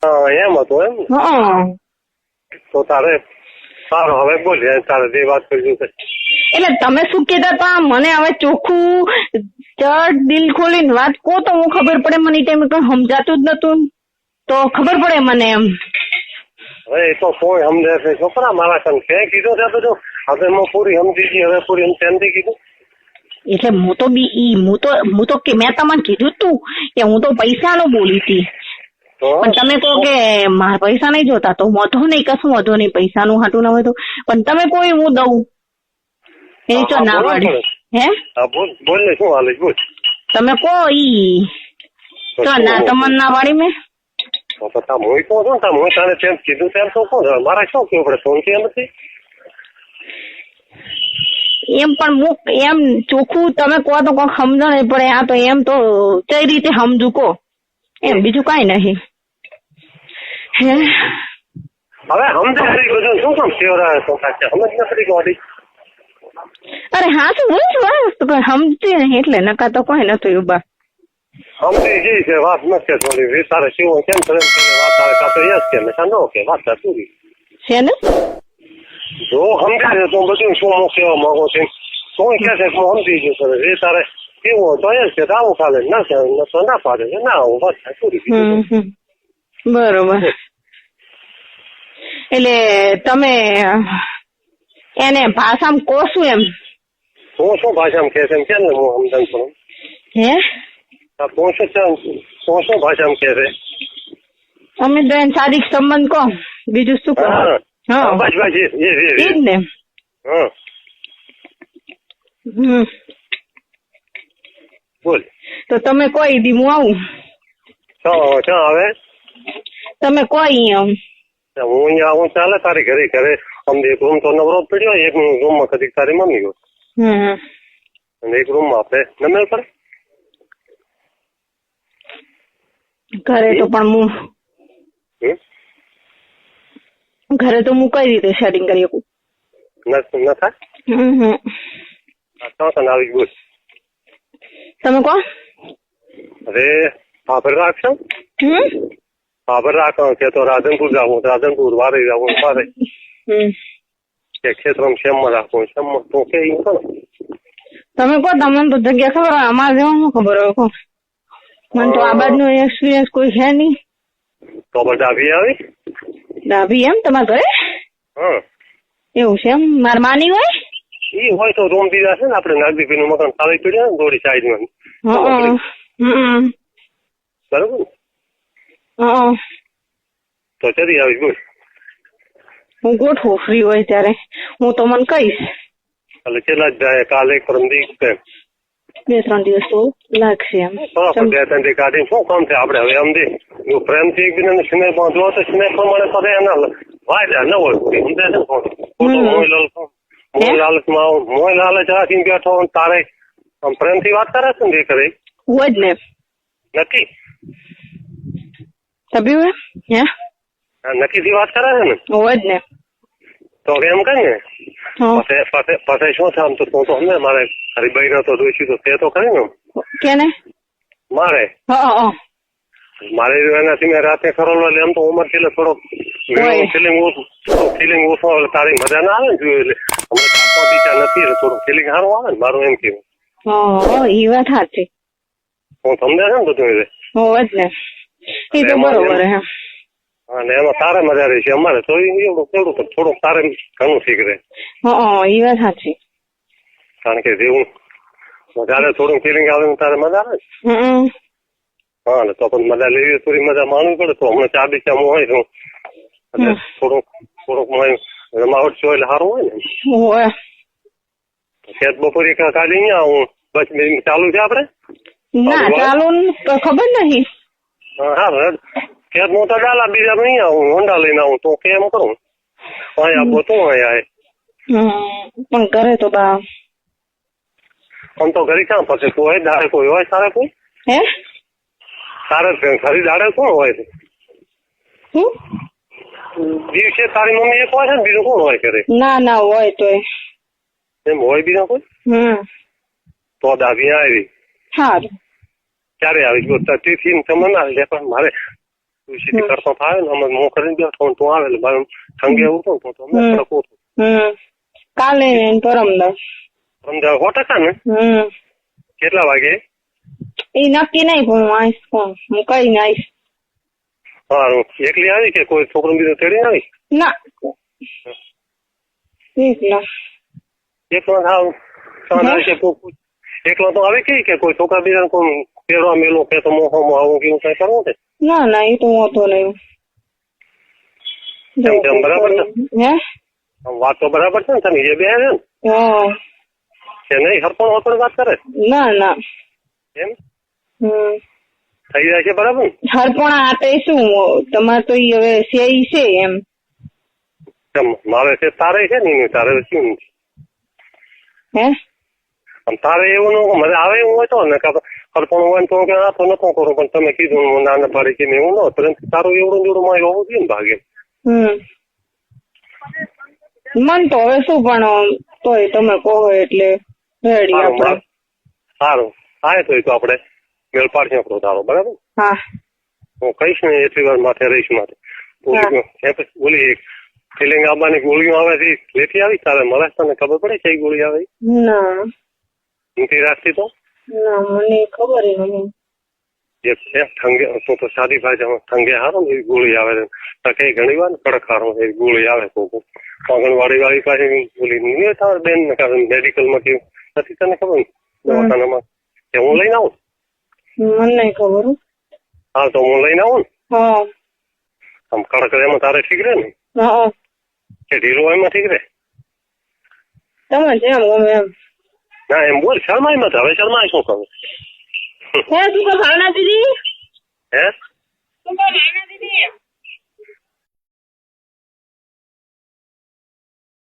એમ હતું એમ ને? હા તો તારે સારું, હવે બોલ તારે જે વાત કરી છે. એટલે તમે શું કહેતા હતા મને હવે ચોખ્ખું ચડ દિલ ખોલીને વાત કહો તો હું ખબર પડે. મને એ ટાઈમે કઈ સમજાતું જ નતું તો ખબર પડે મને એમ. હવે એ તો કોઈ સમજે છે છોકરા મારા સંગ છે કીધું છે બધું. હવે હું પૂરી સમજી ગઈ, હવે પૂરી સમજી કીધું. એટલે હું તો કે મેં તમને કીધું તું કે હું તો પૈસા નો બોલી હતી, પણ તમે કહો કે મારા પૈસા નહીં જોતા તો વાંધો નહીં, કશું વાંધો નહીં, પૈસા નું હાટું ના હોય તો. પણ તમે કોઈ હું દઉં એ તો ના પાડી. હે બોલ ને શું હાલે બોલ. તમે કહો ઈ તો ના તમને ના પાડી મેં. હું તો તને તેમ કીધું તેમ તો કોણ મારે શું કેવું પડે? ફોન કેમ નથી એમ પણ એમ ચોખ્ખું તમે કહો તો કોઈ સમજો નહીં પડે. આ તો એમ તો કઈ રીતે સમજુ કહો એમ, બીજું કઈ નહીં. હે હવે સમજે ખરી બધું શું કામ સેવરા સમજ નથી ગાડી. અરે હા શું બોલ છું સમજતી નહીં એટલે નકા તો કોઈ નતું ઉભા. સમજી ગઈ છે વાત નથી થોડી તારે શિવ કેમ કરે વાત તારે કાપે યસ કે મેં ન કે વાત પૂરી છે ને. જો સમજાય છે તો બધું શું હું કહેવા માંગુ છું શું કે છે હું સમજી ગયું છે. એ તારે કેવું હોય તો યસ કે આવું ચાલે ના તો ના પાડે છે ના આવું વાત પૂરી. બરોબર. એટલે તમે એને ભાષામાં કહો શું એમ? હું શું ભાષામાં કે છે એમ કે ને હું સમજણ કરું. હે તું શું ભાષામાં કે છે? અમે તો એને સાદી સંબંધ કહો, બીજું શું કહો? હા બસ એ જ ને. બોલ તો તમે કોઈ દી હું આવું. ક્યાં આવે? તમે કોઈ આમ હું અહીંયા આવું ચાલે તારી ઘરે અમને એક રૂમ તો નવરો પડ્યો, એક રૂમમાં કદી તારી મમ્મી ગયો અને એક રૂમમાં આપણે નમેલ પડે. ઘરે તો પણ ઘરે તો હું કઈ રીતે સેટિંગ કરી શકું? ન થાય આવી બોલ. તમે કહો. અરે ખબર રાખશો ખબર રાખો કે તો રાધનપુર જાવું, રાધનપુર વારે જાવું વારે કે ક્ષેત્રમાં શેમમાં રાખવું શેમમાં તો કે તમે કહો. તમને તો જગ્યા ખબર હોય, અમારે જવાનું ખબર હોય. કહો મને તો આ બાજુ એક્સપિરિયન્સ કોઈ છે નહીં. તો ડાભી આવી ડાભી એમ તમારા ઘરે? એવું છે એમ? મારા માની હોય એ હોય તો રૂમ દીધા છે ને આપણે નાગદીપી નું મકાન ખાલી પડ્યું ને દોડી સાઈડમાં. બરોબર તો ચડી આવી બોલ. હું ગોઠવું ફ્રી હોય ત્યારે હું તો મને કહીશ. એટલે કેટલા જ જાય કાલે પરમ દિવસ 2-3 દિવસ તો લાગશે એમ. 2-3 દી કાઢીને શું કામ છે આપડે હવે એમ દે પ્રેમથી એકબીજાને સ્નેહ બાંધવો તો સ્નેહ પ્રમાણે કરે એના વાયદા ન હોય મોય લાલચ રાખીને બેઠો તારે આમ પ્રેમથી વાત કરે છે ને કરે હોય જ ને નક્કી તબી હે નક્કી વાત કરે છે ને હોય જ ને. તો એમ કઈ ને પછી શું છે આમ તો તું તો અમને મારે ખરી બહેનો તો જોઈશું તો તે તો ખરી ને કેને મારે એનાથી મેં રાતે ખરોલો એટલે એમ તો ઉંમર થી થોડોક ફિલિંગ ઓછો તારી મજા ના આવે ને જોયું એટલે હમણાં નથી થોડું ફિલિંગ સારું આવે ને મારું એમ કેવું. એ વાત સાચી. હું સમજે છે ને બધું હોય જ ને એ તો બરોબર હે. અને એમાં તારે મજા રહી છે અમારે તો એવું થોડુંક તારે ઘણું શીખરે. એ વાત સાચી. કારણ કે જેવું વધારે થોડું ફિલિંગ આવે તારે મજા આવે ને. હા ને તો પણ મજા લેવી થોડી મજા માનવી પડે. તો હમણાં 4 દિશામાં હોય તો એટલે થોડુંક રમાવટ છો એટલે સારું હોય ને. ખેત બપોરે કાઢી અહીંયા હું બસ ચાલુ છે આપડે ના ચાલુ ખબર નહીં. હા ખેત હું તો ડાલા બીજા નહીં આવું હોન્ડા લઈને આવું તો કેમ કરું અહીંયા આપો તું અહીંયા પણ કરે તો બા આમ તો ઘરે ક્યાં પછી તું હોય દાડે કોઈ હોય તારે કોઈ હે તારે ઘરે દાડે કોણ હોય છે દિવસે તારી મમ્મી એક હોય છે ને બીજું કોણ હોય કરે? ના હોય તો એમ હોય બીજા કોઈ? તો દાદી આવી સારું ક્યારે આવી તિથિ તમને ના લે પણ મારે તું સીધી કરતો થાય ને અમે હું કરીને બેઠો તું આવે એટલે ભાઈ ઠંગે ઉઠો તો અમે કડક ઉઠું. કાલે પરમદાસ સમજાવ 100% ને. કેટલા વાગે એ નક્કી નહીં પણ હું આવીશ કોણ હું કઈ ને આવીશ. સારું એકલી આવી કે કોઈ છોકરો બીજો તેડી આવી? ના એકલો એકલો તો આવે કે કોઈ છોકરા બીજા કોઈ પેડવા મેલો કે તો મોહમાં આવું કેવું કઈ કરવું છે? ના ના એ તો હોતો નહીં. બરાબર છે વાત તો બરાબર છે ને તમે જે બે છે ને કે નહીં હરપણ હરપણ વાત કરે? ના ના એમ થઈ જાય છે બરાબર. હરપણ આતે શું તમારે તો હવે સેઈ છે એમ મારે છે તારે છે ને તારે શું હે તારે એવું ન મને આવે એવું હોય તો ને હરપણ હોય તો આ તો નતો કરું પણ તમે કીધું નાના પાડી કે એવું ન પરંતુ તારું એવડું જોડું મારે હોવું જોઈએ ને ભાગે. મન તો હવે શું પણ તોય તમે કહો એટલે રેડી આપણે. સારું આવે તો આપણે મેળ પાડશે આપણો તારો બરાબર. હા હું કહીશ ને એટલી વાર માથે રહીશ માથે બોલી ફિલિંગ આવવાની ગોળીઓ આવે છે લેતી આવી તારે મળે તને ખબર પડે કઈ ગોળી આવે? ના નથી રાખતી તો ના મને ખબર નહીં. એક છે ઠંગે તો સાદી ભાષામાં ઠંગે હારો ને એવી ગોળી આવે છે કઈ ઘણી વાર કડક હારો એવી ગોળી આવે તો આંગણવાડી વાળી પાસે બોલી નહીં તારે બેન ને મેડિકલમાં કેવું નથી તને ખબર દવાખાનામાં કે હું લઈને આવું? મને નહીં ખબર. હા તો હું લઈને આવું ને. હા આમ કડક એમાં તારે ઠીક રહે ને કે ઢીલો એમાં ઠીક રહે? તમે જેમ ગમે એમ. ના એમ બોલ શરમાઈ મત હવે શરમાય શું કહું? હે તું તો ભાવના દીદી હે તું તો ભાવના દીદી